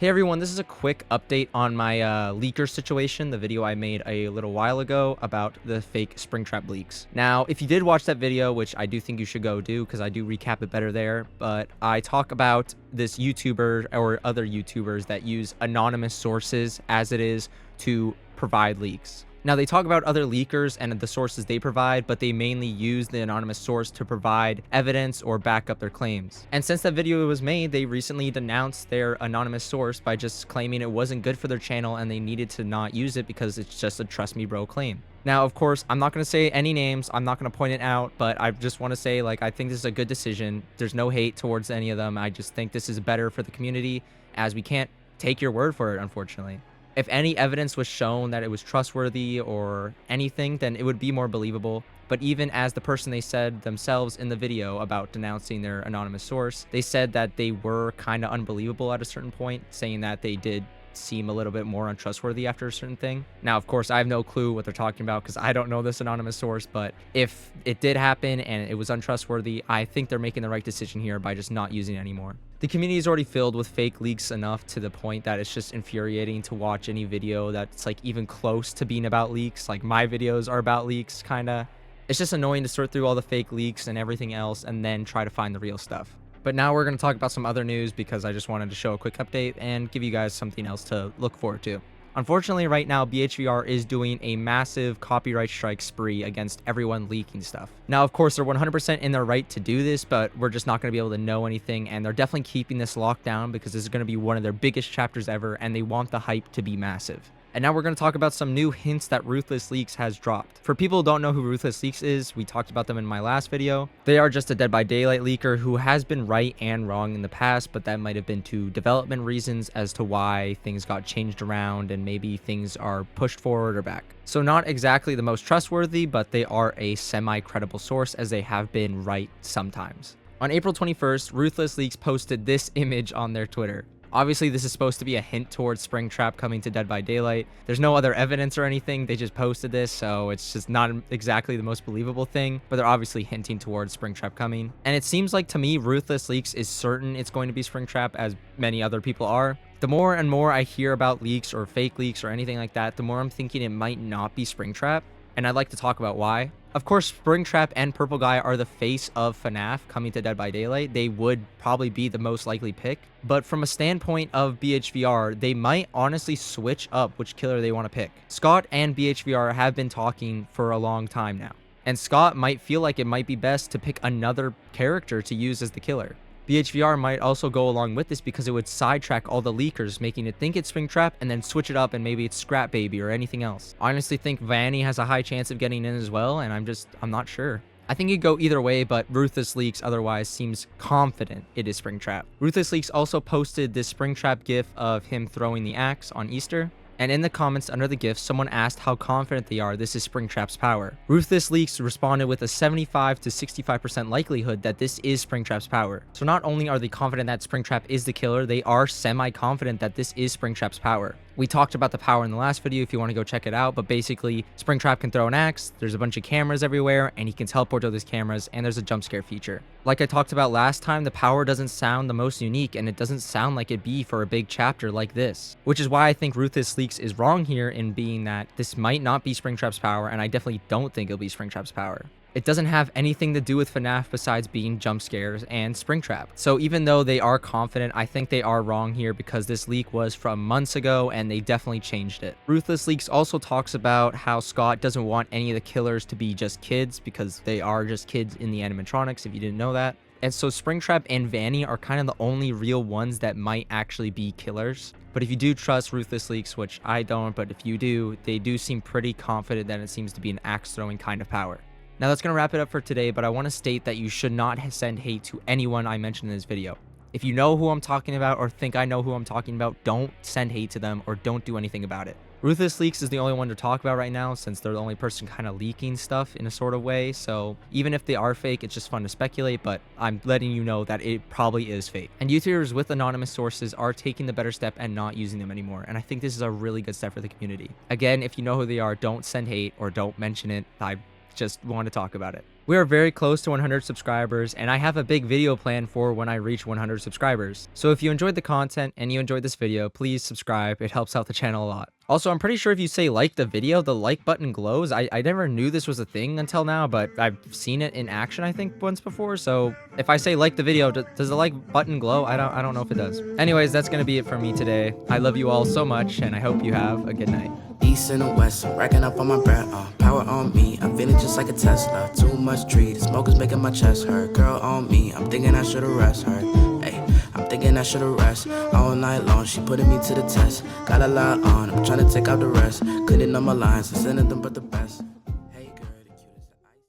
Hey everyone, this is a quick update on my leaker situation, the video I made a little while ago about the fake Springtrap leaks. Now, if you did watch that video, which I do think you should go do because I do recap it better there, but I talk about this YouTuber or other YouTubers that use anonymous sources as it is to provide leaks. Now, they talk about other leakers and the sources they provide, but they mainly use the anonymous source to provide evidence or back up their claims. And since that video was made, they recently denounced their anonymous source by just claiming it wasn't good for their channel and they needed to not use it because it's just a trust me bro claim. Now, of course, I'm not going to say any names. I'm not going to point it out, but I just want to say, I think this is a good decision. There's no hate towards any of them. I just think this is better for the community as we can't take your word for it, unfortunately. If any evidence was shown that it was trustworthy or anything, then it would be more believable. But even as the person they said themselves in the video about denouncing their anonymous source, they said that they were kind of unbelievable at a certain point, saying that they did seem a little bit more untrustworthy after a certain thing. Now, of course, I have no clue what they're talking about because I don't know this anonymous source, but if it did happen and it was untrustworthy, I think they're making the right decision here by just not using it anymore. The community is already filled with fake leaks enough to the point that it's just infuriating to watch any video that's even close to being about leaks. My videos are about leaks, kinda. It's just annoying to sort through all the fake leaks and everything else and then try to find the real stuff. But now we're going to talk about some other news because I just wanted to show a quick update and give you guys something else to look forward to. Unfortunately, right now, BHVR is doing a massive copyright strike spree against everyone leaking stuff. Now, of course, they're 100% in their right to do this, but we're just not going to be able to know anything, and they're definitely keeping this locked down because this is going to be one of their biggest chapters ever, and they want the hype to be massive. And now we're going to talk about some new hints that Ruthless Leaks has dropped. For people who don't know who Ruthless Leaks is, we talked about them in my last video. They are just a Dead by Daylight leaker who has been right and wrong in the past, but that might have been to development reasons as to why things got changed around and maybe things are pushed forward or back. So not exactly the most trustworthy, but they are a semi-credible source as they have been right sometimes. On April 21st, Ruthless Leaks posted this image on their Twitter. Obviously, this is supposed to be a hint towards Springtrap coming to Dead by Daylight. There's no other evidence or anything. They just posted this, so it's just not exactly the most believable thing, but they're obviously hinting towards Springtrap coming. And it seems like, to me, Ruthless Leaks is certain it's going to be Springtrap, as many other people are. The more and more I hear about leaks or fake leaks or anything like that, the more I'm thinking it might not be Springtrap, and I'd like to talk about why. Of course, Springtrap and Purple Guy are the face of FNAF coming to Dead by Daylight. They would probably be the most likely pick. But from a standpoint of BHVR, they might honestly switch up which killer they want to pick. Scott and BHVR have been talking for a long time now. And Scott might feel like it might be best to pick another character to use as the killer. BHVR might also go along with this because it would sidetrack all the leakers, making it think it's Springtrap and then switch it up and maybe it's Scrap Baby or anything else. I honestly think Vanny has a high chance of getting in as well, and I'm not sure. I think it'd go either way, but Ruthless Leaks otherwise seems confident it is Springtrap. Ruthless Leaks also posted this Springtrap gif of him throwing the axe on Easter. And in the comments under the GIF, someone asked how confident they are this is Springtrap's power. Ruthless Leaks responded with a 75 to 65% likelihood that this is Springtrap's power. So not only are they confident that Springtrap is the killer, they are semi-confident that this is Springtrap's power. We talked about the power in the last video if you want to go check it out, but basically Springtrap can throw an axe, there's a bunch of cameras everywhere, and he can teleport to those cameras, and there's a jump scare feature. Like I talked about last time, the power doesn't sound the most unique, and it doesn't sound like it'd be for a big chapter like this. Which is why I think Ruthless Leaks is wrong here in being that this might not be Springtrap's power, and I definitely don't think it'll be Springtrap's power. It doesn't have anything to do with FNAF besides being jump scares and Springtrap. So even though they are confident, I think they are wrong here because this leak was from months ago and they definitely changed it. Ruthless Leaks also talks about how Scott doesn't want any of the killers to be just kids because they are just kids in the animatronics, if you didn't know that. And so Springtrap and Vanny are kind of the only real ones that might actually be killers. But if you do trust Ruthless Leaks, which I don't, but if you do, they do seem pretty confident that it seems to be an axe throwing kind of power. Now that's going to wrap it up for today, but I want to state that you should not send hate to anyone I mentioned in this video. If you know who I'm talking about or think I know who I'm talking about, don't send hate to them or don't do anything about it. Ruthless Leaks is the only one to talk about right now since they're the only person kind of leaking stuff in a sort of way, so even if they are fake, it's just fun to speculate, but I'm letting you know that it probably is fake. And YouTubers with anonymous sources are taking the better step and not using them anymore, and I think this is a really good step for the community. Again, if you know who they are, don't send hate or don't mention it. I just want to talk about it. We are very close to 100 subscribers, and I have a big video plan for when I reach 100 subscribers. So if you enjoyed the content and you enjoyed this video, please subscribe. It helps out the channel a lot. Also, I'm pretty sure if you say like the video, the like button glows. I never knew this was a thing until now, but I've seen it in action, I think, once before. So if I say like the video, does the like button glow? I don't know if it does. Anyways, that's gonna be it for me today. I love you all so much, and I hope you have a good night. East and the west, I'm racking up on my breath, power on me, I'm feeling just like a Tesla. Too much tree, the smoke is making my chest hurt. Girl on me, I'm thinking I should've rest her. Hey, I'm thinking I should've rest. All night long, she putting me to the test. Got a lot on, I'm trying to take out the rest. Couldn't know my lines, I'm sending them but the best.